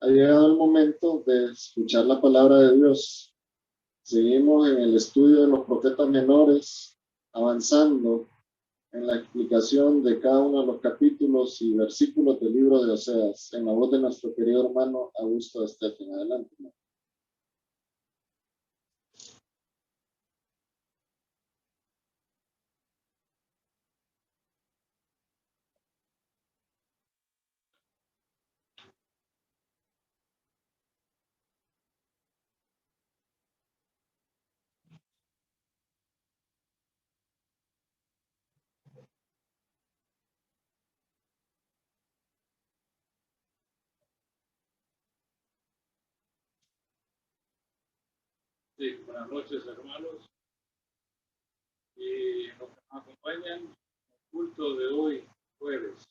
Ha llegado el momento de escuchar la palabra de Dios. Seguimos en el estudio de los profetas menores, avanzando en la explicación de cada uno de los capítulos y versículos del libro de Oseas, en la voz de nuestro querido hermano Augusto Estefan. Adelante, ¿no? Sí, buenas noches, hermanos. Y nos acompañan en el culto de hoy, jueves,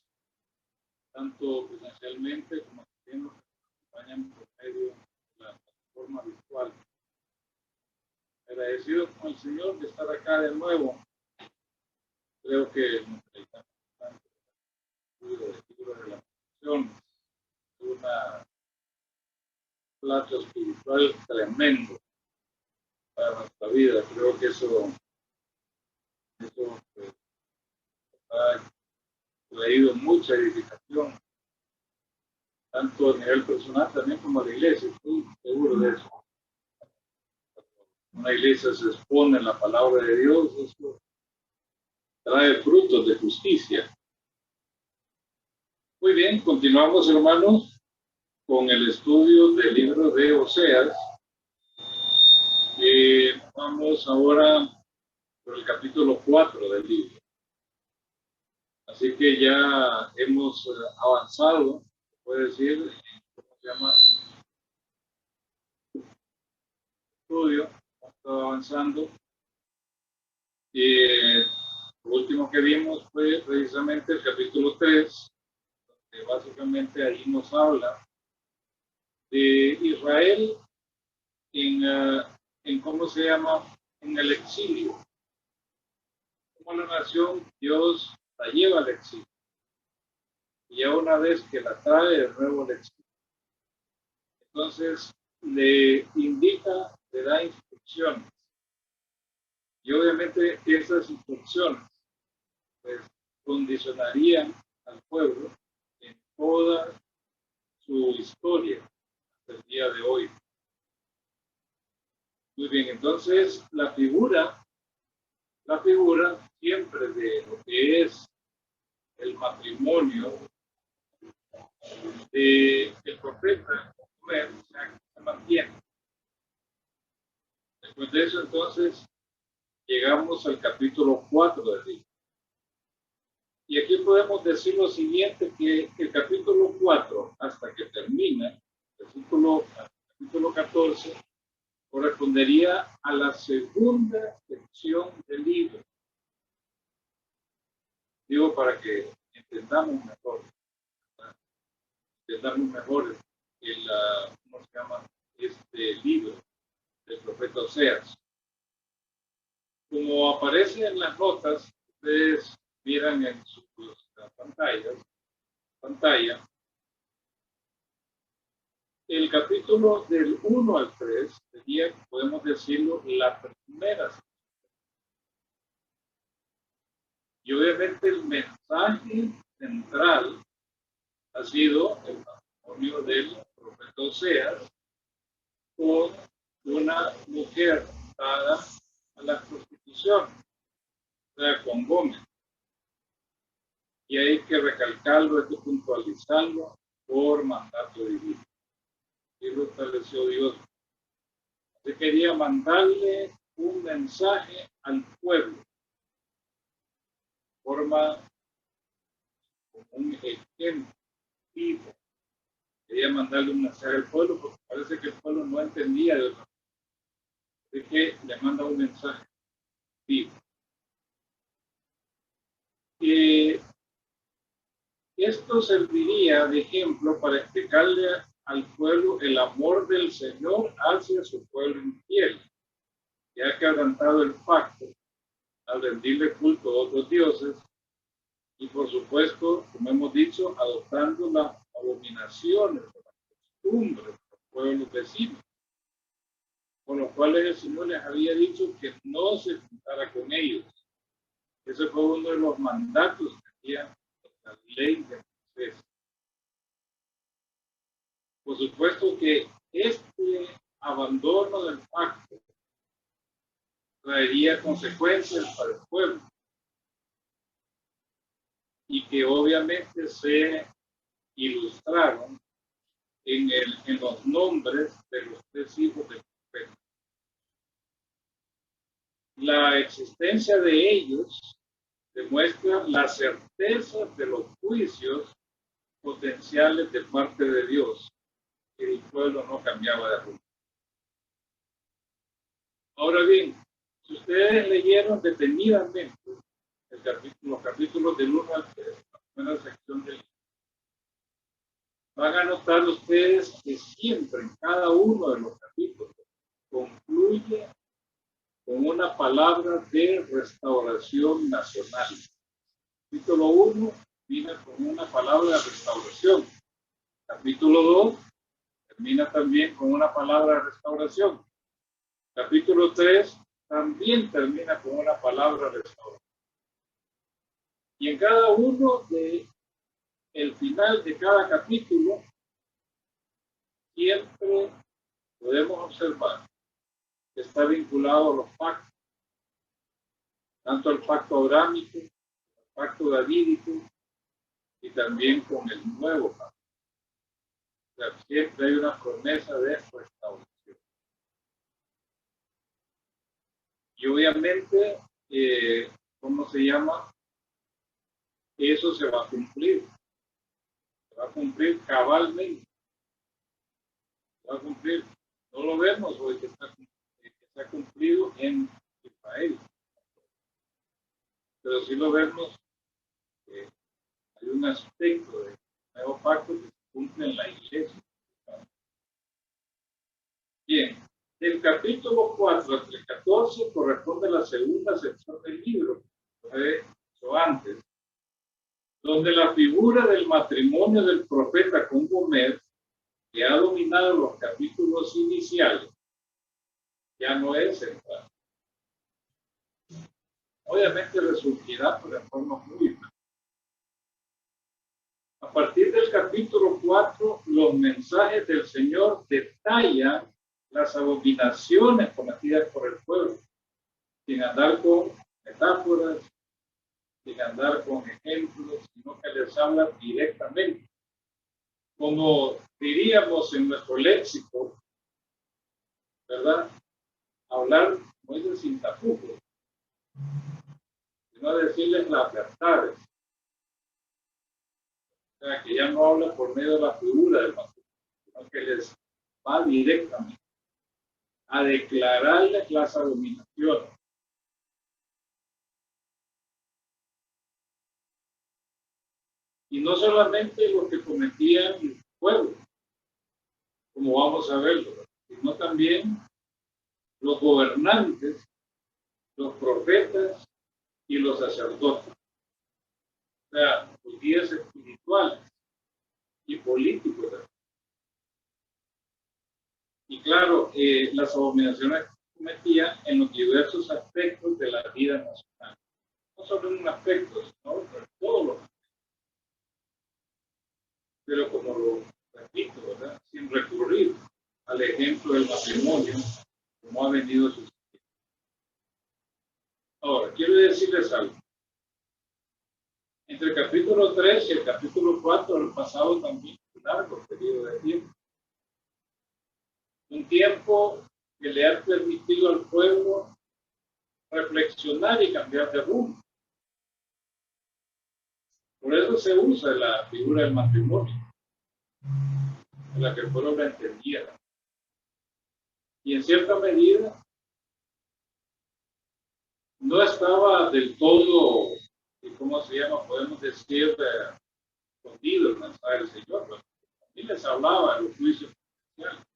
tanto presencialmente como también nos acompañan por medio de la plataforma virtual. Agradecido con el Señor de estar acá de nuevo. Creo que nos dedicamos bastante al estudio del libro de la Constitución. Es un plato espiritual tremendo para nuestra vida. Creo que eso pues, ha traído mucha edificación, tanto a nivel personal también como a la iglesia. Estoy seguro de eso. Una iglesia se expone en la palabra de Dios, eso trae frutos de justicia. Muy bien, continuamos, hermanos, con el estudio del libro de Oseas. Vamos ahora por el capítulo 4 del libro. Así que ya hemos avanzado, se puede decir, ¿cómo se llama? Estudio, hemos estado avanzando. Y lo último que vimos fue precisamente el capítulo 3, que básicamente ahí nos habla de Israel en ¿cómo se llama? En el exilio. Como la nación, Dios la lleva al exilio. Y ya una vez que la trae de nuevo al exilio, entonces le indica, le da instrucciones. Y obviamente esas instrucciones pues, condicionarían al pueblo en toda su historia hasta el día de hoy. Muy bien, entonces la figura siempre de lo que es el matrimonio del profeta se mantiene. Después de eso, entonces, llegamos al capítulo 4 del libro. Y aquí podemos decir lo siguiente, que el capítulo 4, hasta que termina, el capítulo 14, correspondería a la segunda sección del libro. Digo, para que entendamos mejor, ¿verdad? Entendamos mejor ¿cómo se llama? Este libro del profeta Oseas. Como aparece en las notas, ustedes miran en sus pantalla, el capítulo del 1 al 3 sería, podemos decirlo, la primera. Y obviamente el mensaje central ha sido el matrimonio del profeta Oseas con una mujer dada a la prostitución, o sea, con Gómez. Y hay que recalcarlo, hay que puntualizarlo por mandato divino. Y lo estableció Dios. Se quería mandarle un mensaje al pueblo, forma como un ejemplo vivo. Quería mandarle un mensaje al pueblo porque parece que el pueblo no entendía de otra. Así que le manda un mensaje vivo. Esto serviría de ejemplo para explicarle al pueblo el amor del Señor hacia su pueblo infiel, que ha quebrantado el pacto al rendirle culto a otros dioses y, por supuesto, como hemos dicho, adoptando las abominaciones de las costumbres de los pueblos vecinos, con los cuales el Señor les había dicho que no se juntara con ellos. Ese fue uno de los mandatos que había la ley de Moisés. Por supuesto que este abandono del pacto traería consecuencias para el pueblo y que obviamente se ilustraron en los nombres de los 3 hijos del profeta. La existencia de ellos demuestra la certeza de los juicios potenciales de parte de Dios, que el pueblo no cambiaba de rumbo. Ahora bien, si ustedes leyeron detenidamente los capítulos del 1 al 3, la primera sección del libro, van a notar ustedes que siempre en cada uno de los capítulos concluye con una palabra de restauración nacional. Capítulo 1 termina con una palabra de restauración. Capítulo 2 termina también con una palabra de restauración. Capítulo 3 también termina con una palabra de restauración. Y en cada uno de el final de cada capítulo siempre podemos observar que está vinculado a los pactos, tanto al pacto abrámico, al pacto davídico y también con el nuevo pacto. O sea, siempre hay una promesa de restauración. Y obviamente, ¿cómo se llama? Eso se va a cumplir. Se va a cumplir cabalmente. Se va a cumplir. No lo vemos hoy que está cumplido en Israel. Pero sí lo vemos. Hay un aspecto del nuevo pacto que se cumple en la iglesia. Bien, del capítulo 4 hasta el 14 corresponde la segunda sección del libro, lo he dicho antes, donde la figura del matrimonio del profeta con Gomer, que ha dominado los capítulos iniciales, ya no es central. Obviamente resurgirá, pero de forma muy importante. A partir del capítulo 4, los mensajes del Señor detallan las abominaciones cometidas por el pueblo, sin andar con metáforas, sin andar con ejemplos, sino que les habla directamente. Como diríamos en nuestro léxico, ¿verdad? Hablar no es sin tapujos, sino decirles las verdades. O sea, que ya no habla por medio de la figura del matrimonio, sino que les va directamente a declararles las abominaciones. Y no solamente lo que cometían el pueblo, como vamos a verlo, sino también los gobernantes, los profetas y los sacerdotes. O sea, los guías espirituales y políticos. Y claro, las abominaciones que cometían en los diversos aspectos de la vida nacional. No solo en un aspecto, sino en todos los aspectos. Pero como lo repito, ¿verdad? Sin recurrir al ejemplo del matrimonio, como ha venido sucediendo. Ahora, quiero decirles algo. Entre el capítulo 3 y el capítulo 4 han pasado también un largo periodo de tiempo. Un tiempo que le ha permitido al pueblo reflexionar y cambiar de rumbo. Por eso se usa la figura del matrimonio, para que el pueblo la entendiera. Y en cierta medida no estaba del todo, ¿cómo se llama? Podemos decir, escondido el mensaje del Señor. Pero también les hablaba de los juicios potenciales.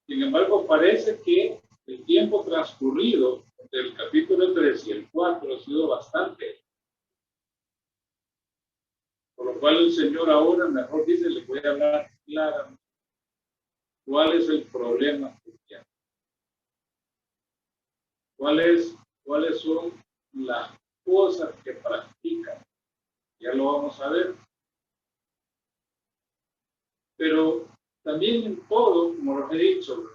Sin embargo, parece que el tiempo transcurrido entre el capítulo 3 y el 4 ha sido bastante. Por lo lo cual el Señor ahora mejor dice, le voy a hablar claramente. ¿Cuál es el problema cristiano? ¿Cuáles son las cosas que practican? Ya lo vamos a ver. Pero también en todo, como lo he dicho,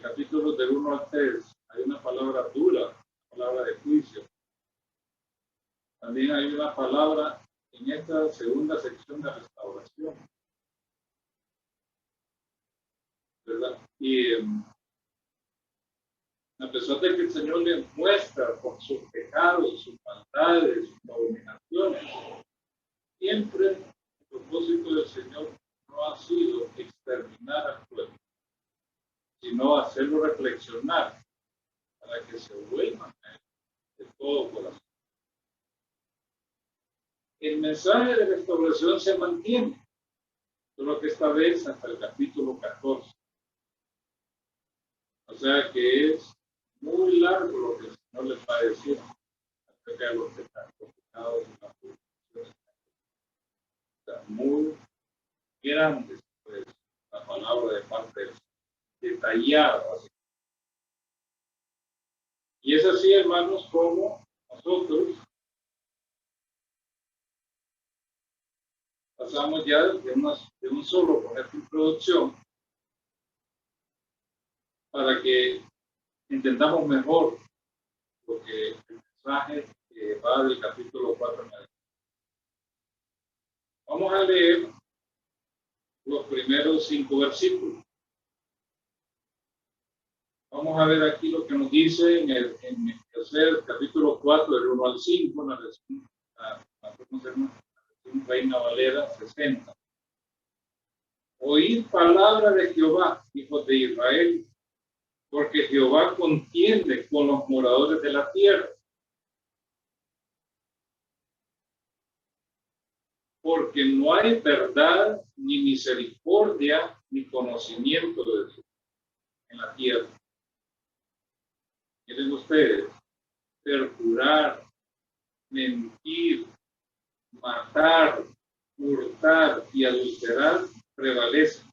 capítulos del 1 al 3, hay una palabra dura, palabra de juicio. También hay una palabra en esta segunda sección de restauración, ¿verdad? Y a pesar de que el Señor le muestra por sus pecados, sus maldades, sus abominaciones, siempre el propósito del Señor no ha sido exterminar al pueblo, sino hacerlo reflexionar para que se vuelvan a él de todo corazón. El mensaje de restauración se mantiene, solo que esta vez hasta el capítulo 14. O sea que es muy largo lo que el Señor les va a decir acerca de los pecados y las purificaciones. O sea, muy grandes, pues, la palabra de parte del Señor, detallada. Y es así, hermanos, como nosotros pasamos ya de un solo con esta introducción para que entendamos mejor lo que el mensaje que va del capítulo 4 en adelante. Vamos a leer los primeros 5 versículos. Vamos a ver aquí lo que nos dice en el tercer capítulo 4, del 1 al 5, la versión Reina Valera 60. Oíd palabra de Jehová, hijos de Israel, porque Jehová contiende con los moradores de la tierra. Porque no hay verdad, ni misericordia, ni conocimiento de Dios en la tierra. Miren ustedes, perjurar, mentir, matar, hurtar y adulterar prevalecen.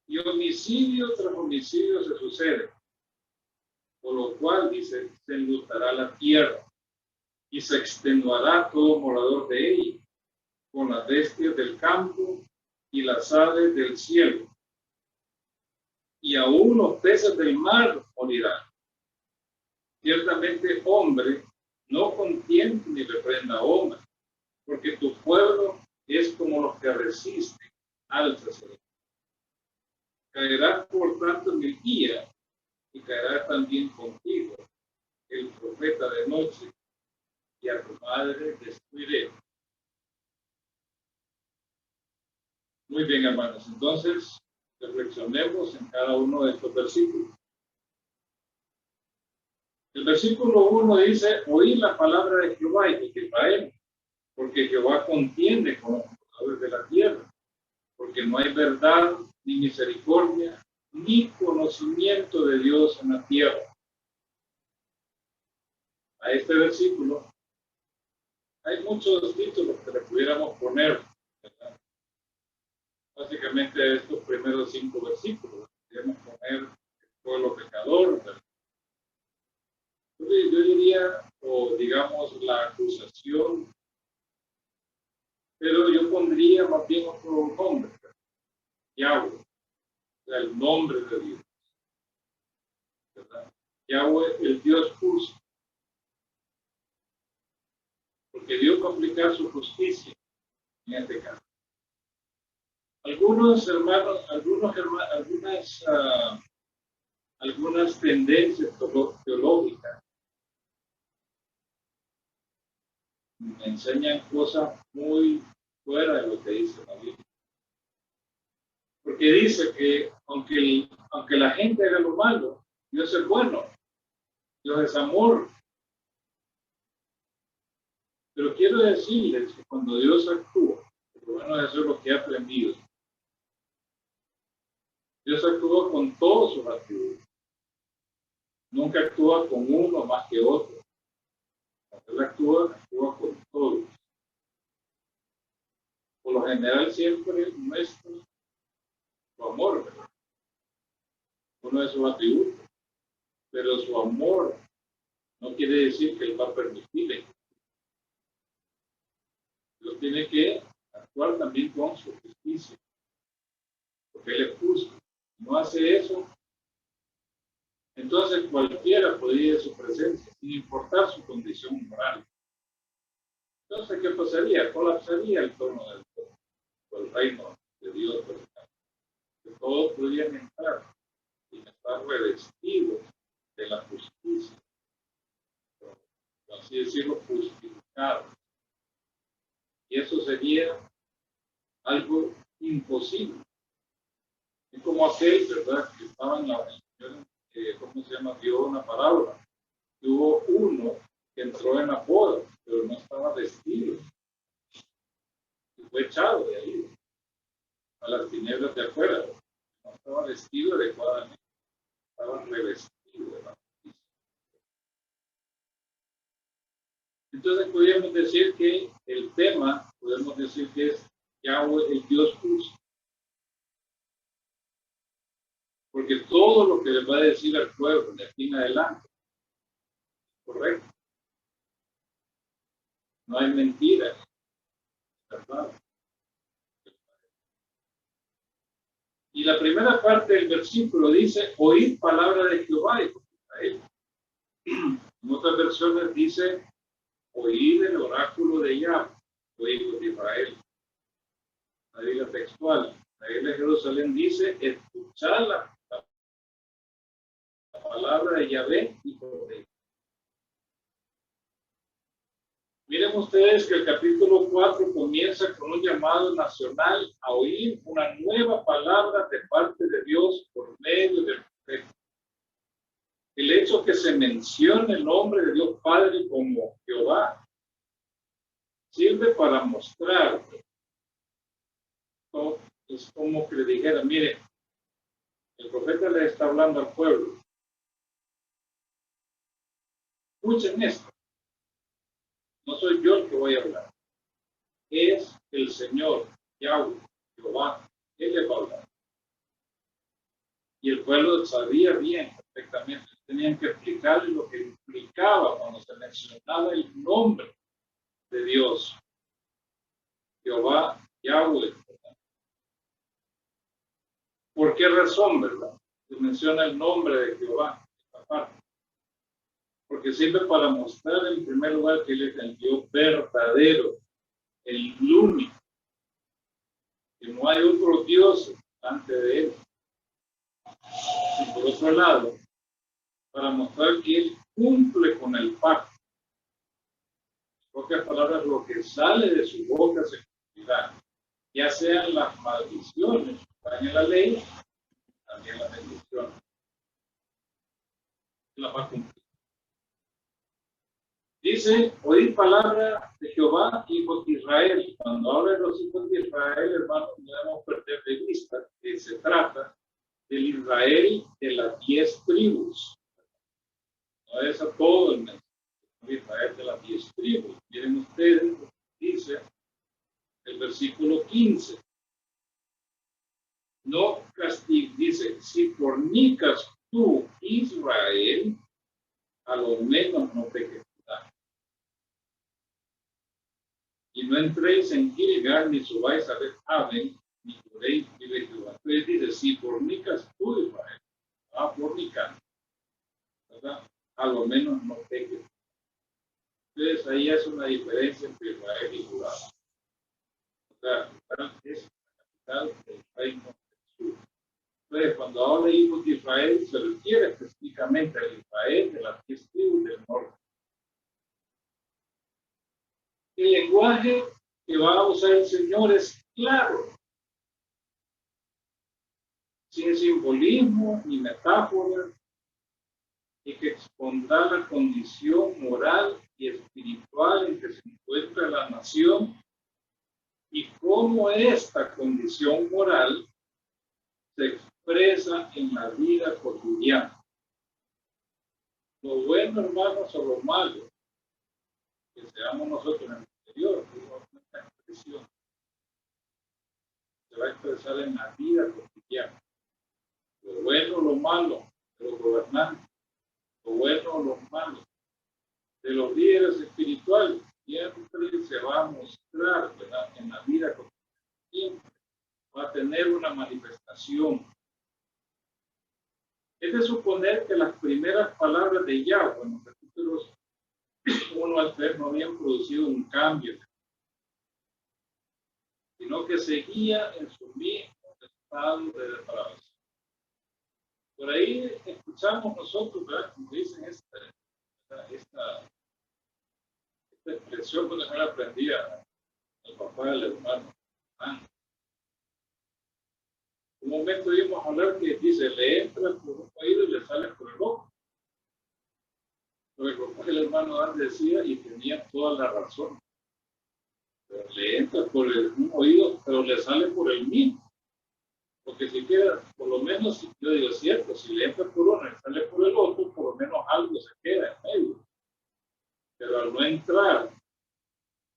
Y homicidio tras homicidio se sucede, por lo cual, dice, se enlutará la tierra y se extenuará todo morador de ella, con las bestias del campo y las aves del cielo. Y aún los peces del mar morirán. Ciertamente, hombre no contiende ni reprenda a hombre, porque tu pueblo es como los que resisten al sacerdote. Caerá por tanto mi día, y caerá también contigo el profeta de noche, y a tu madre destruiré. Muy bien, hermanos, entonces reflexionemos en cada uno de estos versículos. El versículo 1 dice, oíd la palabra de Jehová y de Israel, porque Jehová contiende con los moradores de la tierra, porque no hay verdad, ni misericordia, ni conocimiento de Dios en la tierra. A este versículo hay muchos títulos que le pudiéramos poner, ¿verdad? Básicamente a estos primeros 5 versículos, podríamos poner el pueblo pecador, ¿verdad? Yo diría, o digamos, la acusación, pero yo pondría más bien otro nombre, Yahweh, o sea, el nombre de Dios, ¿verdad? Yahweh, el Dios justo, porque Dios va a aplicar su justicia en este caso. Algunos hermanos, algunas tendencias teológicas me enseñan cosas muy fuera de lo que dice la Biblia. Porque dice que aunque la gente haga lo malo, Dios es bueno, Dios es amor. Pero quiero decirles que cuando Dios actúa, por lo menos eso es lo que he aprendido, Dios actúa con todos sus atributos. Nunca actúa con uno más que otro. Cuando Él actúa con todos. general siempre muestra su amor, ¿verdad? Uno de sus atributos, pero su amor no quiere decir que él va a permitirle. Dios tiene que actuar también con su justicia, porque él es justo. Si no hace eso, entonces cualquiera podría ir a su presencia, sin importar su condición moral. Entonces, ¿qué pasaría? Colapsaría el trono del reino de Dios, ¿verdad? Que todos podrían entrar y estar revestidos de la justicia, por así decirlo, justificados. Y eso sería algo imposible. Es como aquel, ¿verdad?, que estaba en la, ¿cómo se llama? Dio una parábola. Hubo uno que entró en la boda, pero no estaba vestido. Y fue echado de ahí, a las tinieblas de afuera. No estaba vestido adecuadamente, estaba revestido de la justicia. Entonces podríamos decir que el tema, podemos decir que es Yahweh, el Dios justo. Porque todo lo que le va a decir al pueblo de aquí en adelante, correcto. No hay mentiras, ¿verdad? Y la primera parte del versículo dice, oíd palabra de Jehová, hijo de Israel. En otras versiones dice, oíd el oráculo de Yahweh, hijo de Israel. La Biblia textual, la Biblia de Jerusalén dice, escuchad la palabra de Yahvé, hijo de Israel. Miren ustedes que el capítulo 4 comienza con un llamado nacional a oír una nueva palabra de parte de Dios por medio del profeta. El hecho que se mencione el nombre de Dios Padre como Jehová sirve para mostrar, ¿no? Es como que le dijera, mire, el profeta le está hablando al pueblo. Escuchen esto. No soy yo el que voy a hablar. Es el Señor, Yahweh, Jehová. Él le va a hablar. Y el pueblo sabía bien, perfectamente. Tenían que explicarle lo que implicaba cuando se mencionaba el nombre de Dios. Jehová, Yahweh. ¿Por qué razón, verdad? Se menciona el nombre de Jehová, esta parte. Porque sirve para mostrar en primer lugar que Él es el Dios verdadero, el único, que no hay otro Dios delante de Él. Y por otro lado, para mostrar que Él cumple con el pacto. En pocas palabras, lo que sale de su boca se cumplirá, ya sean las maldiciones que están en la ley, también las bendiciones. Las va a cumplir. Dice, oíd palabra de Jehová, hijos de Israel. Cuando habla de los hijos de Israel, hermanos, no debemos perder de vista que se trata del Israel de las 10 tribus. No es a todo el Israel de las 10 tribus. Miren ustedes, dice el versículo 15. No castigues, dice, si fornicas tú, Israel, a lo menos no peques. Y no entréis en Gilgal, ni subáis a Bet-Aven, ni juréis, vive Jehová. Entonces dice, si fornicas tú, Israel, va fornicando, ¿verdad? A lo menos no peques. Entonces ahí es una diferencia entre Israel y Judá. O sea, es la capital del reino del sur. Entonces, cuando habla de hijos de Israel, se refiere específicamente al Israel de las 10 tribus del norte. El lenguaje que va a usar el Señor es claro, sin simbolismo ni metáfora, y que expondrá la condición moral y espiritual en que se encuentra la nación y cómo esta condición moral se expresa en la vida cotidiana. Lo bueno, hermanos, o lo malo, que seamos nosotros en el exterior, es una expresión. se va a expresar en la vida cotidiana. Lo bueno, lo malo de los gobernantes, lo bueno, lo malo de los líderes espirituales, siempre se va a mostrar, ¿verdad?, en la vida cotidiana. Siempre va a tener una manifestación. Es de suponer que las primeras palabras de Yahweh en los capítulos 1 al 3 no habían producido un cambio, sino que seguía en su mismo estado de depravación. Por ahí escuchamos nosotros, ¿verdad?, como dicen esta expresión que nos aprendía el papá del hermano. Un momento íbamos a hablar que dice, le entra por un oído y le sale por el otro. Lo que el hermano Dan decía, y tenía toda la razón. Pero le entra por un oído, pero le sale por el mismo. Porque si queda, por lo menos, yo digo cierto, si le entra por uno y sale por el otro, por lo menos algo se queda en medio. Pero al no entrar,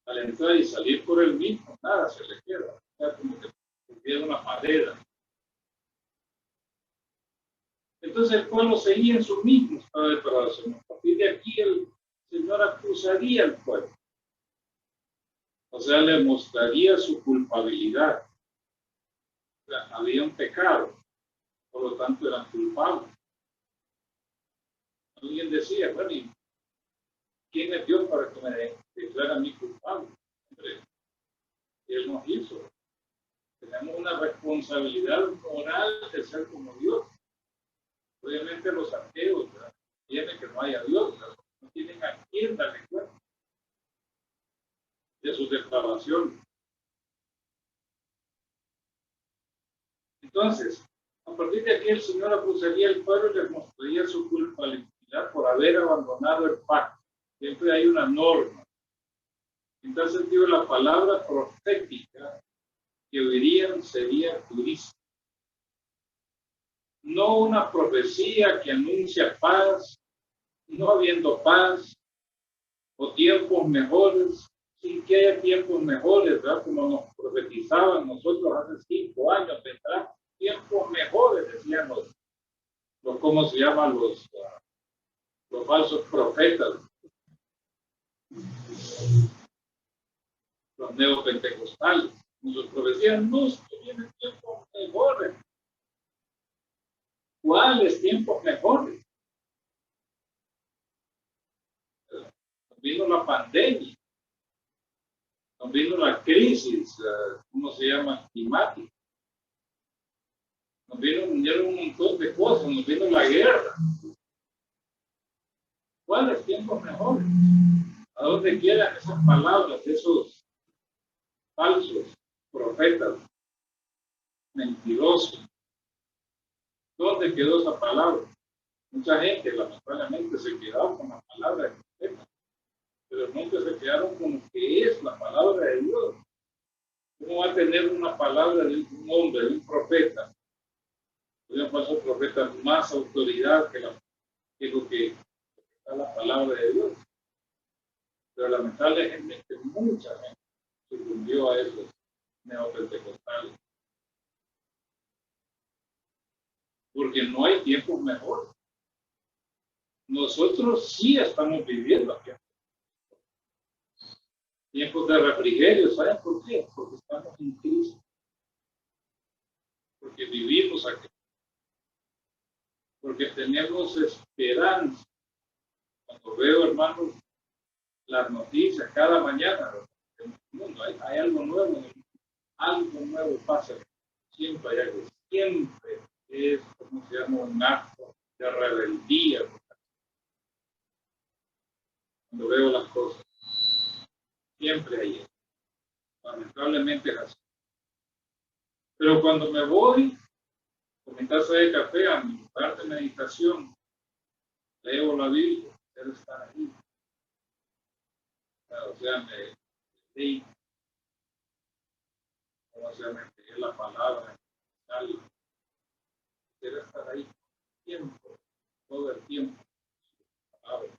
al entrar y salir por el mismo, nada se le queda. O sea, como que se queda una madera. Entonces el pueblo seguía en su mismo estado de depravación. A partir de aquí el Señor acusaría al pueblo. O sea, le mostraría su culpabilidad. O sea, había un pecado, por lo tanto eran culpables. Alguien decía, bueno, ¿y quién es Dios para que me declare a mí culpable? Hombre, Él nos hizo. Tenemos una responsabilidad moral de ser como Dios. Obviamente los ateos, ¿verdad?, tienen que no haya Dios, ¿verdad?, no tienen a quién darle cuenta de sus depravaciones. Entonces, a partir de aquí el Señor acusaría al pueblo y les mostraría su culpabilidad por haber abandonado el pacto. Siempre hay una norma. En tal sentido, la palabra profética que oirían sería Cristo. No una profecía que anuncia paz, no habiendo paz, o tiempos mejores, sin que haya tiempos mejores, ¿verdad?, como nos profetizaban nosotros hace 5 años atrás. Tiempos mejores, decían los ¿cómo se llaman los falsos profetas? Los neopentecostales. Nos profecían, no, que vienen tiempos mejores. ¿Cuáles tiempos mejores? Nos vino la pandemia, nos vino la crisis, ¿cómo se llama?, climática. Nos vinieron un montón de cosas, nos vino la guerra. ¿Cuáles tiempos mejores? ¿A dónde quedan esas palabras de esos falsos profetas mentirosos? ¿Dónde quedó esa palabra? Mucha gente, lamentablemente, se quedó con la palabra de profeta, pero nunca se quedaron con lo que es la palabra de Dios. ¿Cómo va a tener una palabra de un hombre, de un profeta, de un falso profeta, más autoridad que lo que está la palabra de Dios? Pero lamentablemente mucha gente sucumbió a esos neopentecostales. Porque no hay tiempos mejores. Nosotros sí estamos viviendo aquí. Tiempos de refrigerio, ¿saben por qué? Porque estamos en Cristo. Porque vivimos aquí. Porque tenemos esperanza. Cuando veo, hermanos, las noticias cada mañana en el mundo, hay algo nuevo, algo nuevo pasa. Siempre hay algo, siempre es, como se llama, un acto de rebeldía. Cuando veo las cosas, siempre hay eso. Lamentablemente es así. Pero cuando me voy con mi taza de café a mi lugar de meditación, leo la Biblia, Él está ahí. O sea, me leí, como se llama, la palabra, Él está ahí siempre, todo el tiempo, palabra,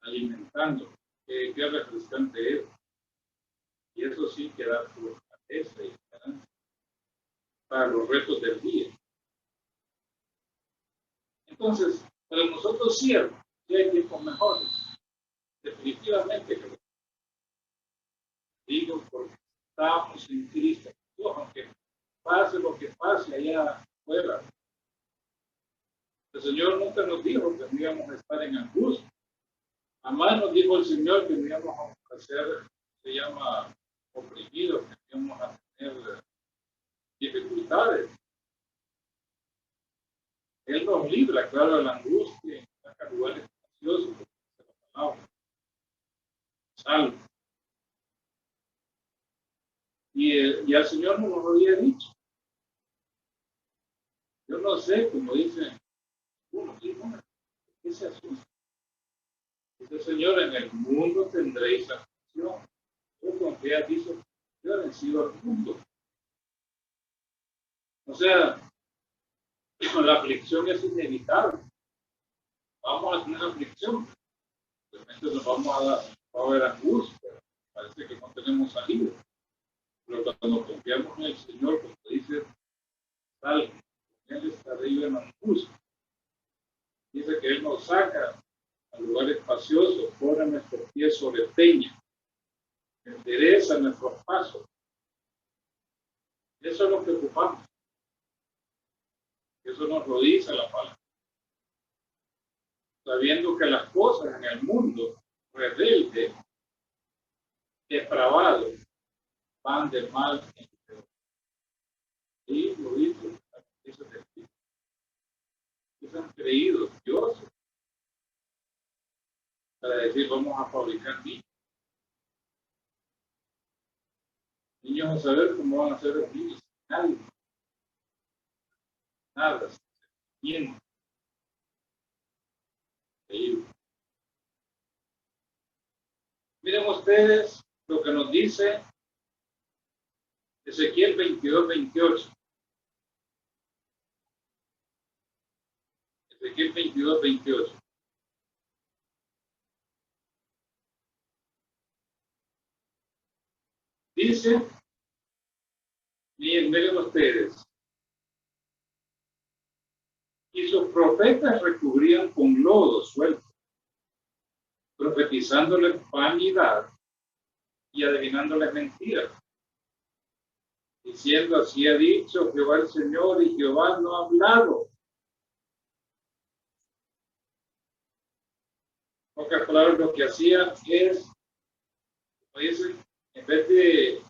alimentando, qué refrescante es. Y eso sí que da fortaleza y esperanza. para los retos del día. Entonces, para nosotros sí hay tiempos mejores. Definitivamente que lo digo porque estamos en Cristo. Aunque pase lo que pase allá afuera, el Señor nunca nos dijo que no íbamos a estar en angustia. Jamás nos dijo el Señor que no íbamos a ser, se llama, oprimidos, que íbamos a tener dificultades. Él nos libra, claro, de la angustia, en lugares espaciosos, de la palabra. Salvo. Y el Señor nos lo había dicho. Yo no sé, como dice uno, ¿qué se asusta? Dice el Señor, en el mundo tendréis aflicción. Yo confía, dice, yo he vencido al mundo. O sea, la aflicción es inevitable. Vamos a tener aflicción. De repente nos va a haber angustia. Parece que no tenemos salida. Pero cuando confiamos en el Señor, como dice, salve, Él está arriba en la angustia. Dice que Él nos saca a lugares espaciosos, pone nuestros pies sobre peña, endereza nuestros pasos. Eso es lo que ocupamos. Eso nos lo dice la palabra. Sabiendo que las cosas en el mundo rebelde, depravado, van de mal en peor. Y lo dice, ellos han creído Dios para decir, vamos a fabricar niños. Niños a saber cómo van a ser los niños. Nadie. Nada. Bien. Miren ustedes lo que nos dice Ezequiel 22:28. Ezequiel 22:28. Dice, miren ustedes, y sus profetas recubrían con lodo suelto, profetizándoles vanidad y adivinándoles mentiras, diciendo, así ha dicho Jehová el Señor, y Jehová no ha hablado. En pocas palabras, lo que hacía es, como dicen, en vez de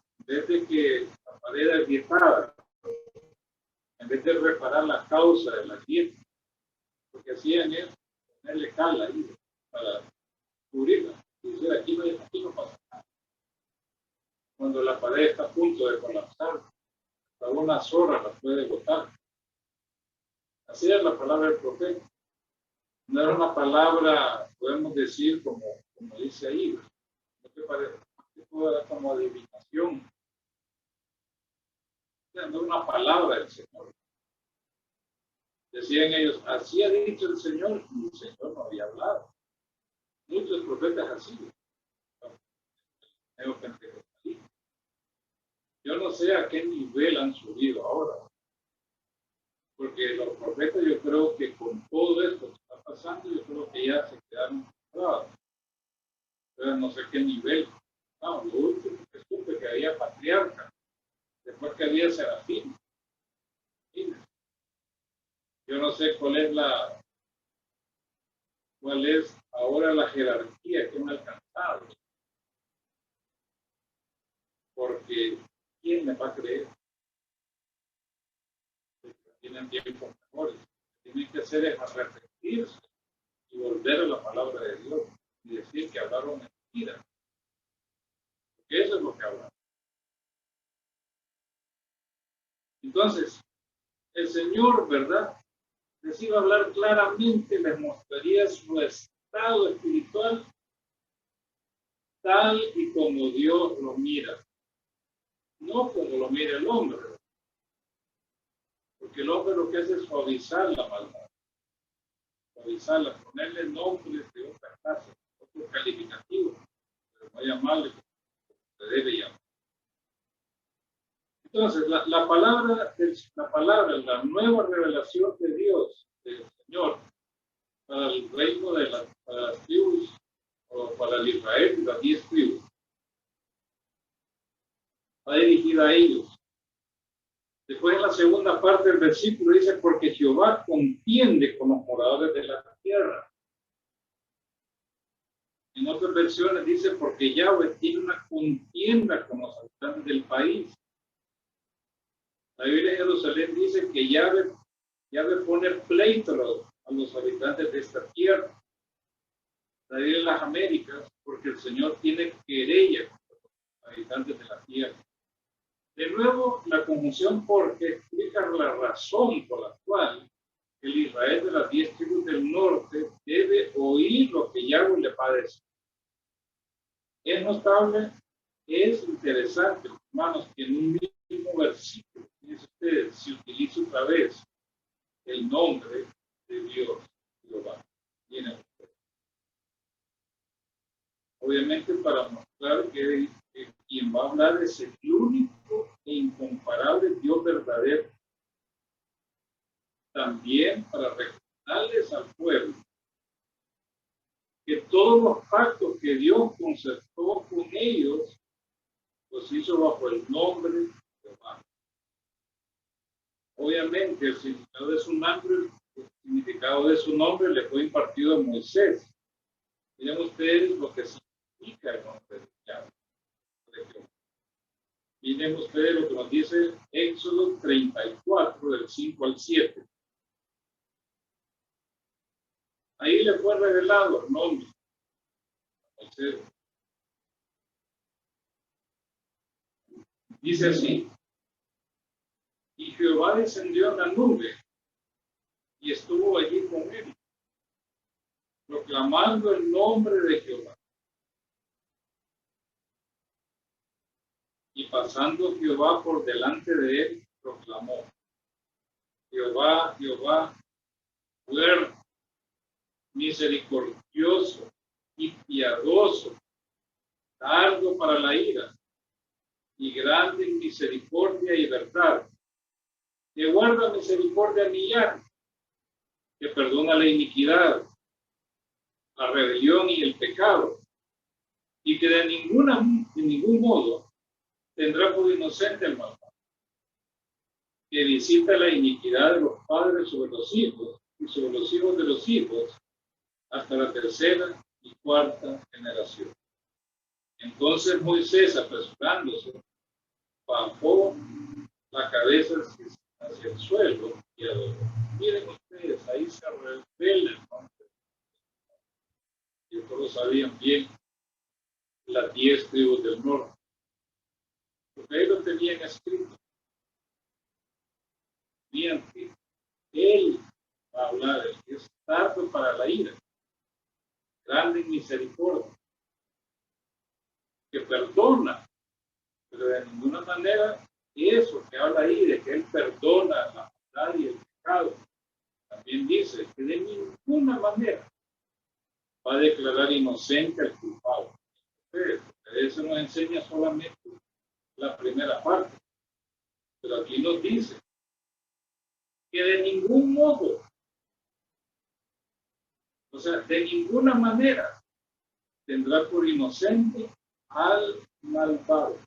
que la pared agrietada, en vez de reparar la causa de la grieta, lo que hacían es ponerle cal ahí para cubrirla. Y decir, aquí no pasa nada. Cuando la pared está a punto de colapsar, hasta una zorra la puede botar. Así es la palabra del profeta. No era una palabra, podemos decir, como dice ahí, ¿no te parece? Como adivinación. No era una palabra del Señor. Decían ellos, así ha dicho el Señor, y el Señor no había hablado. Muchos profetas así. Yo no sé a qué nivel han subido ahora. Porque los profetas, yo creo que con todo esto que está pasando, yo creo que ya se quedaron frustrados. Pero no sé qué nivel. No, lo último que supe que había patriarca, después que había serafín. Yo no sé cuál es ahora la jerarquía que han alcanzado. Porque ¿quién me va a creer? Tienen tiempos mejores. Tienen que hacer es arrepentirse y volver a la palabra de Dios y decir que hablaron mentira. Porque eso es lo que hablan. Entonces, el Señor, ¿verdad? Les iba a hablar claramente, les mostraría su estado espiritual tal y como Dios lo mira. No como lo mira el hombre. Porque el hombre lo que hace es suavizar la maldad. Suavizarla, ponerle nombres de otra clase, otro calificativo, pero no llamarle como se debe llamar. Entonces, la palabra, la nueva revelación de Dios, del Señor, para el reino para las tribus, o para el Israel y las 10 tribus, va dirigida a ellos. Después, en la segunda parte del versículo dice, porque Jehová contiende con los moradores de la tierra. En otras versiones dice, porque Yahweh tiene una contienda con los habitantes del país. La Biblia de Jerusalén dice que Yahweh pone pleito a los habitantes de esta tierra. La Biblia de las Américas, porque el Señor tiene querella con los habitantes de la tierra. De nuevo, la conjunción porque explica la razón por la cual el Israel de las 10 tribus del norte debe oír lo que Yahweh le va a decir. Es notable, es interesante, hermanos, que en un mismo versículo, fíjense ustedes, se utiliza otra vez el nombre de Dios, Jehová. Obviamente para mostrar que quien va a hablar es el único e incomparable Dios verdadero. También para recordarles al pueblo que todos los pactos que Dios concertó con ellos los hizo bajo el nombre de Jehová. Obviamente el significado de su nombre le fue impartido a Moisés. Miren ustedes lo que significa el nombre de Yahweh. Miren ustedes lo que nos dice Éxodo 34, del 5 al 7. Ahí le fue revelado el nombre. Dice así, y Jehová descendió en la nube y estuvo allí con él, proclamando el nombre de Jehová. Y pasando Jehová por delante de él, proclamó, Jehová, Jehová, fuerte, misericordioso y piadoso, tardo para la ira, y grande en misericordia y verdad, que guarda misericordia millar, que perdona la iniquidad, la rebelión y el pecado, y que de ningún modo tendrá por inocente el malvado, que visita la iniquidad de los padres sobre los hijos y sobre los hijos de los hijos hasta la tercera y cuarta generación. Entonces Moisés, apresurándose, bajó la cabeza hacia el suelo y adoró. Miren ustedes, ahí se revela el nombre. Y todos sabían bien las 10 tribus del norte, porque ahí lo tenían escrito. Bien, que él va a hablar, el que es tardo para la ira, grande en misericordia, que perdona, pero de ninguna manera eso que habla ahí de que él perdona la maldad y el pecado, también dice que de ninguna manera va a declarar inocente al culpable. Eso nos enseña solamente la primera parte, pero aquí nos dice que de ningún modo, o sea, de ninguna manera tendrá por inocente al malvado.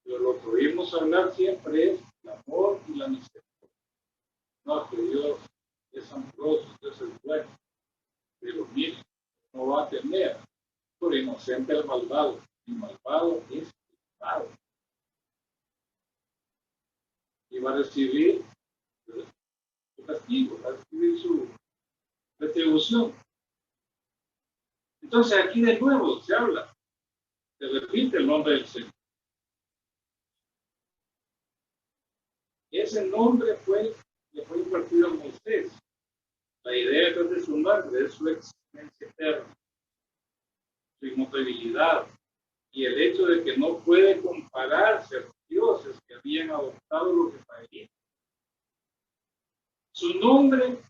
Pero lo que oímos hablar siempre es el amor y la misericordia. No, que Dios es amoroso, Dios es bueno, pero mire, no va a tener por inocente al malvado. El malvado es malvado. Y va a recibir su castigo, va a recibir su retribución. Entonces aquí de nuevo se habla, se repite el nombre del Señor. Ese nombre le fue impartido a Moisés. La idea de su nombre es su existencia eterna, su inmutabilidad y el hecho de que no puede compararse a los dioses que habían adoptado los israelitas. Su nombre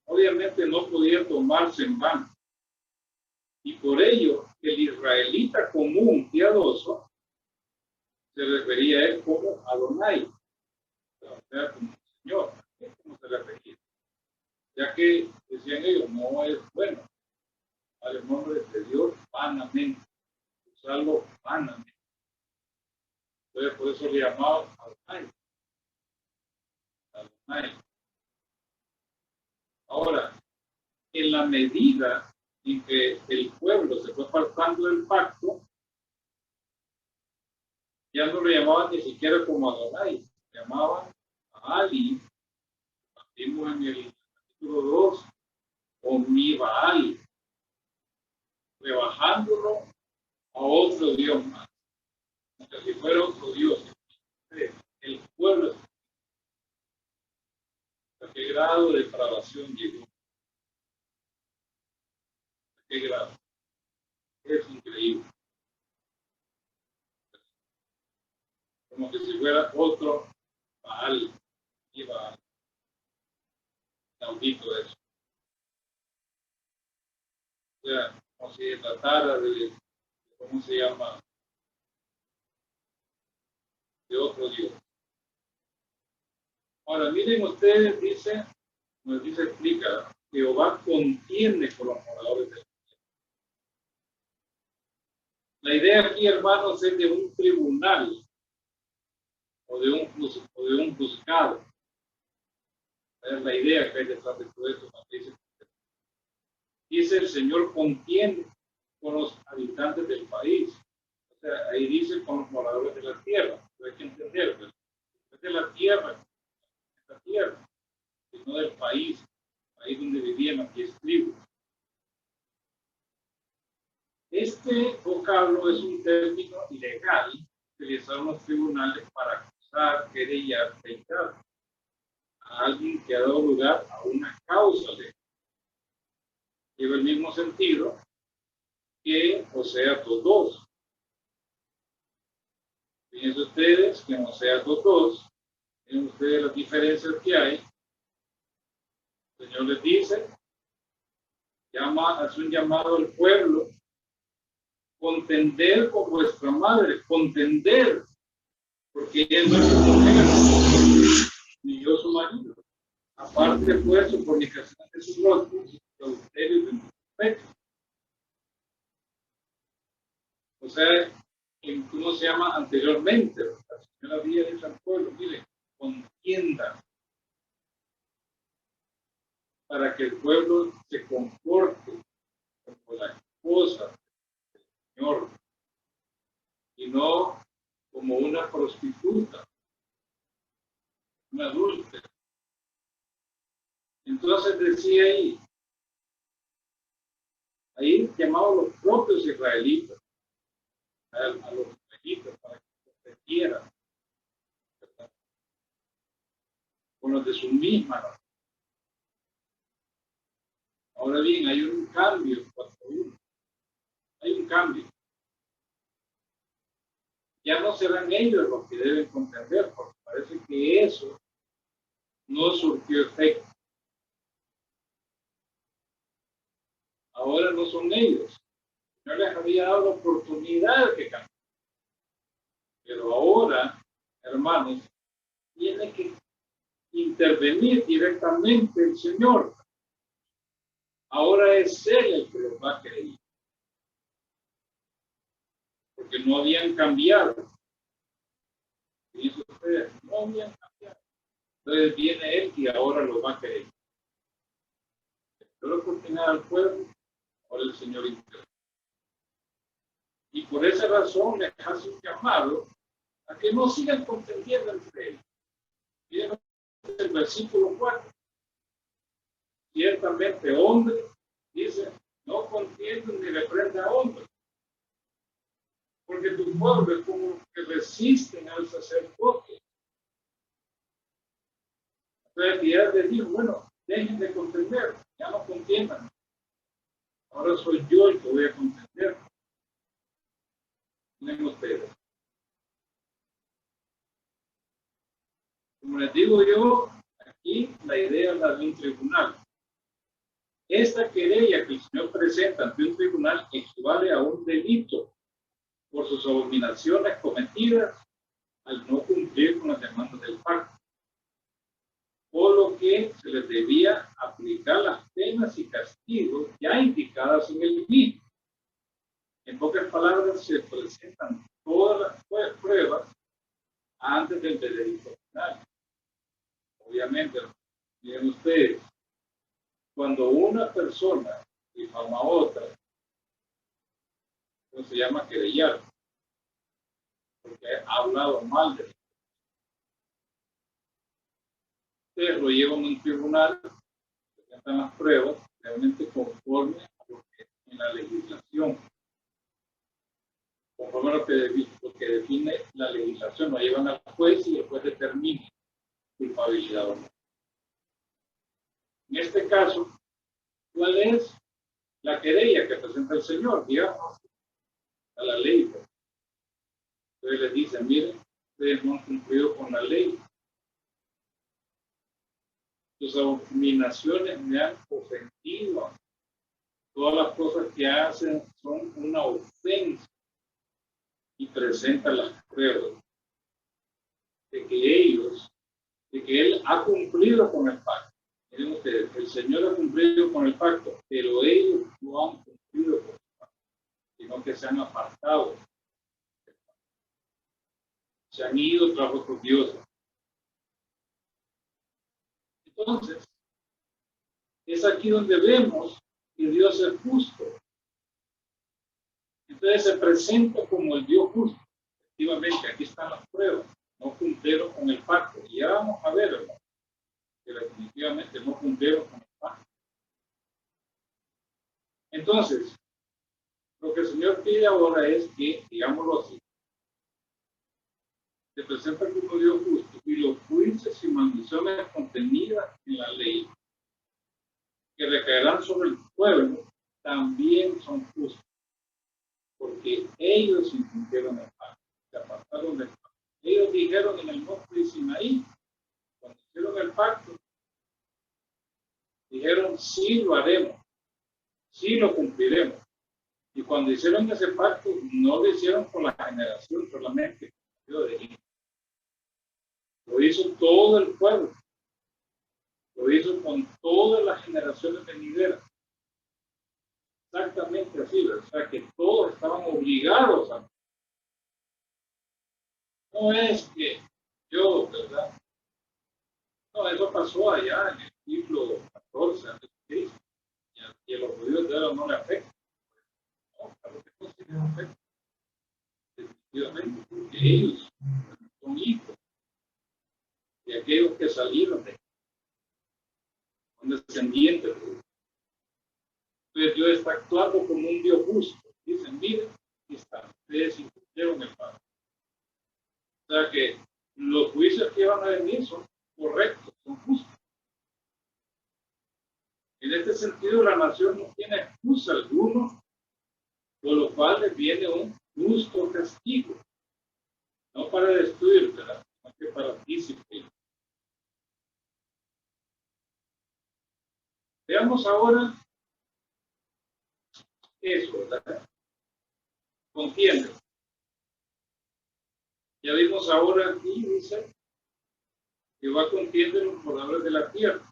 obviamente no podía tomarse en vano. Y por ello, el israelita común, piadoso, se refería a él como Adonai, o sea, como Señor, es como se refería, ya que decían ellos, no es bueno al nombre de Dios vanamente, usarlo vanamente. Entonces, por eso le llamaban Adonai. Adonai. Ahora, en la medida en que el pueblo se fue apartando del pacto, ya no lo llamaban ni siquiera como Adonai, le llamaban a Ali, vimos en el capítulo 2, o mi Baal, rebajándolo a otro Dios más, como si fuera otro Dios. El pueblo, ¿a qué grado de depravación llegó? ¿A qué grado? Es increíble. Como que si fuera otro Baal, y Baal. Inaudito eso. O sea, como si tratara de, ¿cómo se llama? De otro Dios. Ahora, miren ustedes, dice, nos dice, explica, Jehová contiende con los moradores del cielo. La idea aquí, hermanos, es de un tribunal o de un juzgado. Es la idea que hay detrás de todo esto. Dice el Señor contiende con los habitantes del país. O sea, ahí dice con los moradores de la tierra. Hay que entender, ¿verdad? Es de la tierra, sino del país donde vivían las 10 tribus. Este vocablo es un término ilegal utilizado en los tribunales para acusar, querellar, peinar a alguien que ha dado lugar a una causa legal. Lleva el mismo sentido que Oseas 2:2. Fíjense ustedes que en Oseas 2:2, tienen ustedes las diferencias que hay. El Señor les dice, hace un llamado al pueblo, contender con vuestra madre, contender, porque ella no es su mujer, ni yo su marido. Aparte fue su fornicación de sus rostros, su adulterio de sus pechos. O sea, ¿cómo se llama? Anteriormente, la señora había dicho al pueblo, mire, contienda para que el pueblo se comporte como la esposa del Señor y no como una prostituta, una adúltera. Entonces decía ahí llamaban los propios israelitas, a los israelitas para que se protegieran con los de su misma nación. Ahora bien, hay un cambio en 4:1. Hay un cambio. Ya no serán ellos los que deben contender, porque parece que eso no surtió efecto. Ahora no son ellos. No les había dado la oportunidad de que cambien. Pero ahora, hermanos, tiene que intervenir directamente el Señor. Ahora es Él el que los va a creer. Porque no habían cambiado. Fíjense ustedes, no habían cambiado. Entonces viene Él y ahora los va a creer. Dio la oportunidad al pueblo, ahora el Señor interviene. Y por esa razón les hace un llamado a que no sigan contendiendo entre ellos. Miren el versículo 4. Ciertamente, hombre, dice, no contienden ni reprenda a hombre. Porque tu pueblo es como que resisten al sacerdote. Entonces, ya les dijo, bueno, dejen de contender, ya no contiendan. Ahora soy yo el que voy a contender. Miren ustedes. Como les digo yo, aquí la idea es la de un tribunal. Esta querella que el Señor presenta ante un tribunal equivale a un delito por sus abominaciones cometidas al no cumplir con las demandas del pacto, por lo que se les debía aplicar las penas y castigos ya indicadas en el mismo. En pocas palabras, se presentan todas las pruebas antes del veredicto final. Obviamente, miren ustedes, cuando una persona difama a otra, eso se llama querellar, porque ha hablado mal de él. Ustedes lo llevan a un tribunal, presentan las pruebas, realmente conforme a lo que en la legislación, conforme a lo que define la legislación, lo llevan al juez y el juez determina culpabilidad o no. En este caso, ¿cuál es la querella que presenta el Señor? Digamos, a la ley. Entonces les dicen, miren, ustedes no han cumplido con la ley. Sus abominaciones me han ofendido. Todas las cosas que hacen son una ofensa. Y presentan las pruebas de que Él ha cumplido con el pacto. Miren ustedes, el Señor ha cumplido con el pacto, pero ellos no han cumplido con el pacto, sino que se han apartado. Se han ido tras otros dioses. Entonces, es aquí donde vemos que Dios es justo. Entonces se presenta como el Dios justo. Efectivamente, aquí están las pruebas. No cumplieron con el pacto. Y ya vamos a ver, hermano, que definitivamente no cumplieron con el pacto. Entonces, lo que el Señor pide ahora es que, digámoslo así, se presenta como Dios justo y los juicios y maldiciones contenidas en la ley que recaerán sobre el pueblo también son justos, porque ellos incumplieron el pacto, se apartaron del pacto. Ellos dijeron en el monte de Sinaí, cuando hicieron el pacto, dijeron, sí lo haremos, sí lo cumpliremos. Y cuando hicieron ese pacto, no lo hicieron con la generación solamente de Egipto. Lo hizo todo el pueblo. Lo hizo con todas las generaciones venideras. Exactamente así, ¿verdad? O sea, que todos estaban obligados a. No es que yo, ¿verdad? No, eso pasó allá en el siglo XIV antes de Cristo. Y a los judíos de ahora no le afecta. No, claro que no se les afecta. Definitivamente, porque ellos son hijos de aquellos que salieron de son descendientes. Entonces Dios está actuando como un Dios justo. Dicen, miren, aquí están, ustedes incumplieron el pacto. O sea que los juicios que van a venir son correctos, son justos. En este sentido, la nación no tiene excusa alguna, por lo cual les viene un justo castigo, no para destruirla, sino que para disciplinar. Veamos ahora eso, ¿verdad? Contienda. Ya vimos ahora aquí, dice, que va a contienda los moradores de la tierra,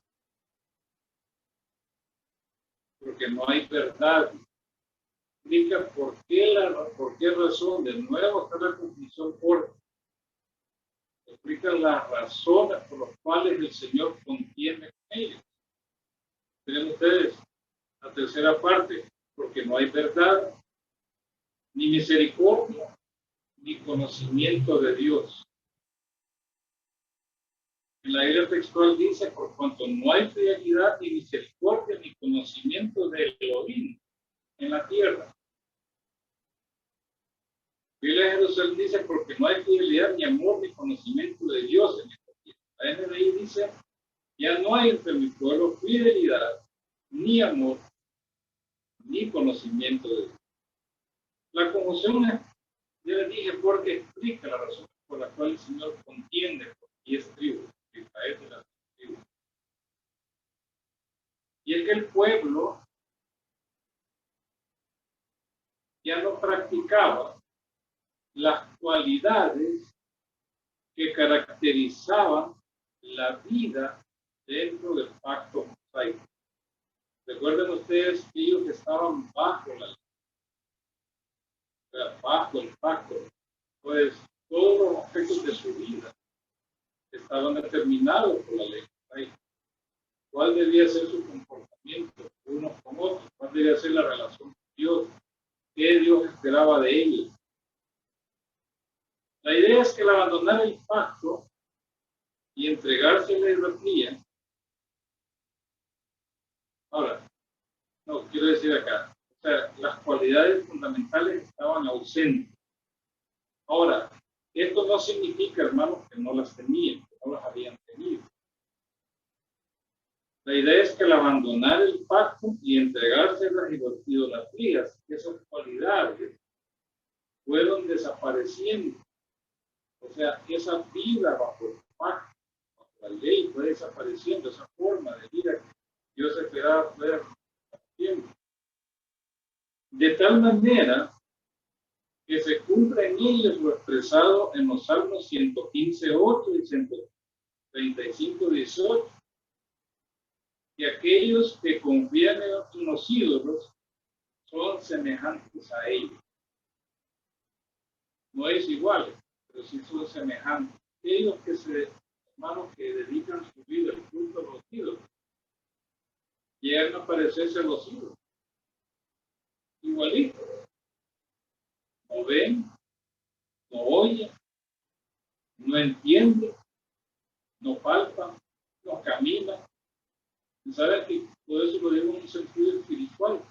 porque no hay verdad. Explica por qué razón, de nuevo está la conclusión corta. Explica las razones por las cuales el Señor contiene con ellos. Tienen ustedes la tercera parte, porque no hay verdad, ni misericordia, ni conocimiento de Dios. En la Biblia textual dice, por cuanto no hay fidelidad, ni misericordia, ni conocimiento de Elohim en la tierra. La Biblia de Jerusalén dice, porque no hay fidelidad, ni amor, ni conocimiento de Dios en esta tierra. La NBI dice, ya no hay entre mi pueblo fidelidad, ni amor, ni conocimiento de Dios. La confusión es, ya les dije, porque explica la razón por la cual el Señor contiende por 10 tribus, Israel de las tribus. Y es que el pueblo ya no practicaba las cualidades que caracterizaban la vida dentro del pacto mosaico. Recuerden ustedes que ellos estaban bajo la ley, bajo el pacto, pues todos los aspectos de su vida estaban determinados por la ley mosaica. ¿Cuál debía ser su comportamiento unos con otros? ¿Cuál debía ser la relación con Dios? ¿Qué Dios esperaba de ellos? La idea es que al abandonar el pacto y entregarse a la idolatría, ahora, no, quiero decir acá, o sea, las cualidades fundamentales estaban ausentes. Ahora, esto no significa, hermanos, que no las tenían, que no las habían tenido. La idea es que al abandonar el pacto y entregarse a las idolatrías, esas cualidades fueron desapareciendo. O sea, esa vida bajo el pacto, bajo la ley, fue desapareciendo, esa forma de vida que Dios esperaba fuera desapareciendo. De tal manera que se cumple en ellos lo expresado en los Salmos 115:8 y 135:18, que aquellos que confían en los ídolos son semejantes a ellos. No es igual, pero sí son semejantes. Aquellos hermanos, que dedican su vida al culto a los ídolos, llegan a parecerse a los ídolos. Igualito. No ven, no oyen, no entienden, no palpan, no caminan. Y saben que todo eso lo digo en un sentido espiritual,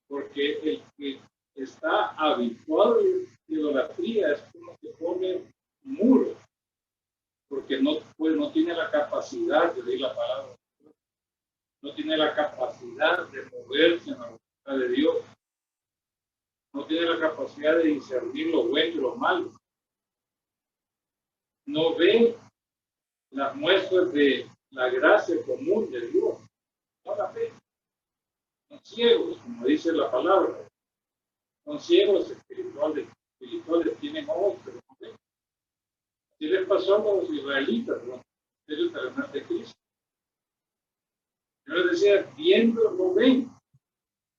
porque el que está habituado a la idolatría es como que pone muro, porque no tiene la capacidad de leer la palabra, no tiene la capacidad de moverse en la voluntad de Dios, no tiene la capacidad de discernir lo bueno y lo malo, no ve las muestras de la gracia común de Dios, no la ve. Son ciegos, como dice la palabra, son ciegos espirituales, tienen ojos, pero no ven. Así les pasó a los israelitas, ¿no? El terrenal de Cristo. Yo les decía, viendo no ven,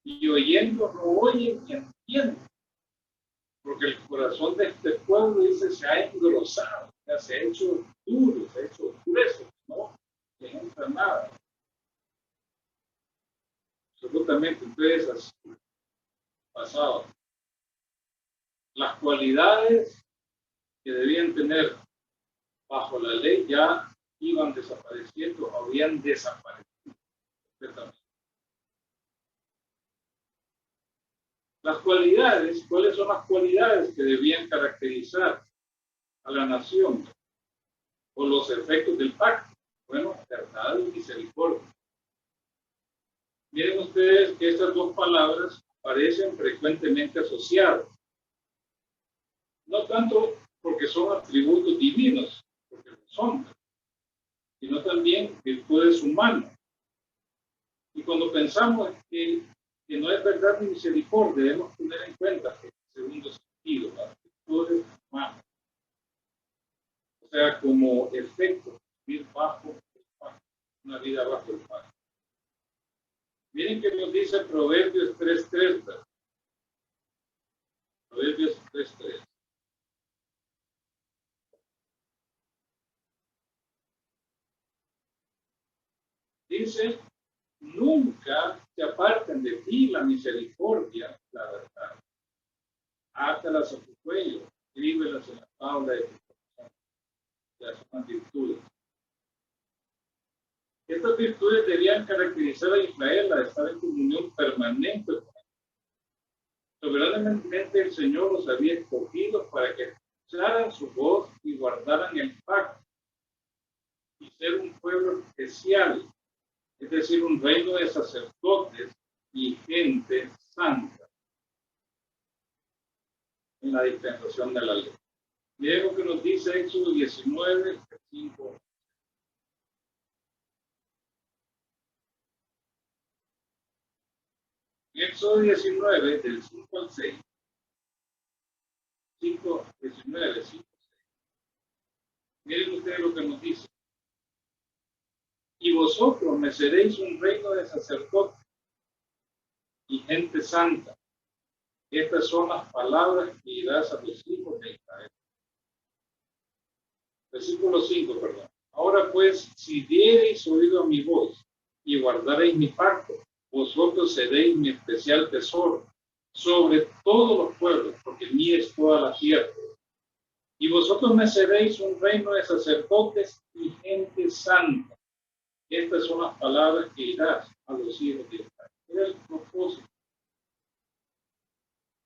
y oyendo no oyen ni entienden, porque el corazón de este pueblo, dice, se ha engrosado, se ha hecho duro, se ha hecho grueso, no le entra nada. Absolutamente, ustedes así pasaban. Las cualidades que debían tener bajo la ley ya iban desapareciendo, habían desaparecido completamente. Las cualidades, ¿cuáles son las cualidades que debían caracterizar a la nación o los efectos del pacto? Bueno, verdad y misericordia. Miren ustedes que estas dos palabras aparecen frecuentemente asociadas. No tanto porque son atributos divinos, porque lo son, sino también virtudes humanas. Y cuando pensamos que no es verdad ni misericordia, debemos tener en cuenta que, en segundo sentido, las virtudes humanas, o sea, como efecto, vivir bajo el pacto, una vida bajo el pacto. Miren que nos dice Proverbios 3:3. Proverbios 3:3. Dice, nunca se aparten de ti la misericordia, la verdad. Átalas a tu cuello, escríbelas en la tabla de tu corazón. Ya son virtudes. Estas virtudes debían caracterizar a Israel a estar en comunión permanente con él. Soberanamente el Señor los había escogido para que escucharan su voz y guardaran el pacto y ser un pueblo especial, es decir, un reino de sacerdotes y gente santa en la dispensación de la ley. Miren lo que nos dice Éxodo 19, 5. Éxodo 19, del 5 al 6. 5, 19, 5, 6. Miren ustedes lo que nos dice. Y vosotros me seréis un reino de sacerdotes y gente santa. Estas son las palabras que dirás a los hijos de Israel. Versículo 5, perdón. Ahora pues, si diereis oído a mi voz y guardareis mi pacto, vosotros seréis mi especial tesoro sobre todos los pueblos, porque mía es toda la tierra. Y vosotros me seréis un reino de sacerdotes y gente santa. Estas son las palabras que dirás a los hijos de Israel. Era el propósito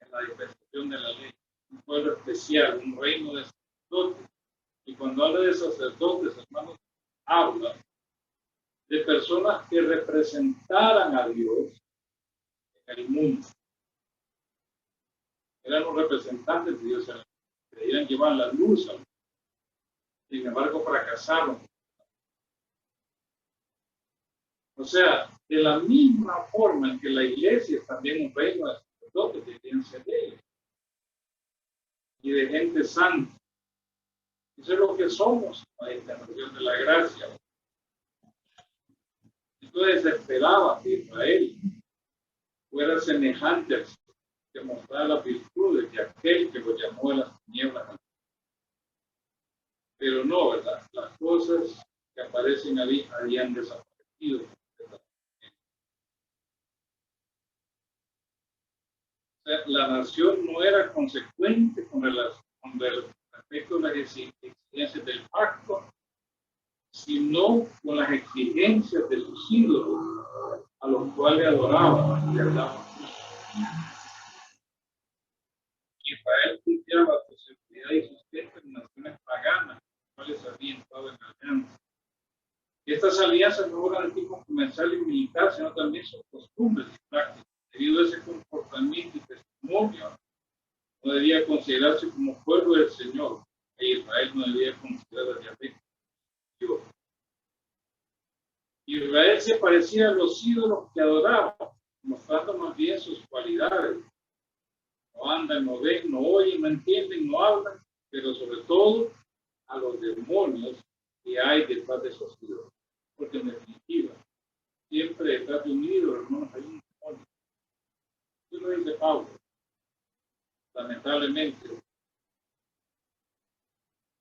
en la dispensación de la ley. Un pueblo especial, un reino de sacerdotes. Y cuando habla de sacerdotes, hermanos, habla de personas que representaran a Dios en el mundo. Eran los representantes de Dios en el mundo. Debían llevar la luz al mundo. Sin embargo, fracasaron. O sea, de la misma forma en que la iglesia es también un reino de sacerdotes, deberían ser de ellos. Y de gente santa. Eso es lo que somos, la encarnación de la gracia. Entonces esperaba que Israel fuera semejante a que mostrara las virtudes de aquel que lo llamó de las tinieblas. Pero no, ¿verdad? Las cosas que aparecen ahí habían desaparecido. O sea, la nación no era consecuente con respecto a las exigencias del pacto, sino con las exigencias de los ídolos a los cuales adoraban y hablaban. Israel confiaba su seguridad y sustento en naciones paganas, las cuales habían estado en alianza. Estas alianzas no eran de tipo comercial y militar, sino también sus costumbres y prácticas. Debido a ese comportamiento y testimonio, no debía considerarse como pueblo del Señor, e Israel no debía considerarse a Dios. Israel se parecía a los ídolos que adoraban, mostrando más bien sus cualidades. No andan, no ven, no oyen, no entienden, no hablan, pero sobre todo a los demonios que hay detrás de esos ídolos. Porque en definitiva, siempre detrás de un ídolo, hermanos, hay un demonio. Eso lo dice Pablo. Lamentablemente,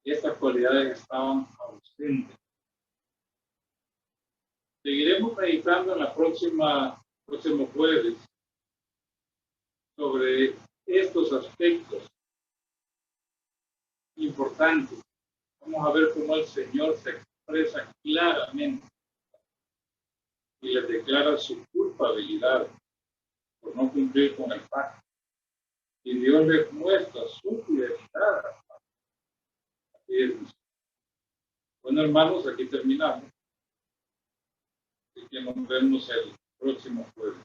estas cualidades estaban ausentes. Seguiremos meditando en la próximo jueves sobre estos aspectos importantes. Vamos a ver cómo el Señor se expresa claramente y les declara su culpabilidad por no cumplir con el pacto. Y Dios les muestra su fidelidad. Así es. Bueno, hermanos, aquí terminamos. Así que nos vemos el próximo jueves.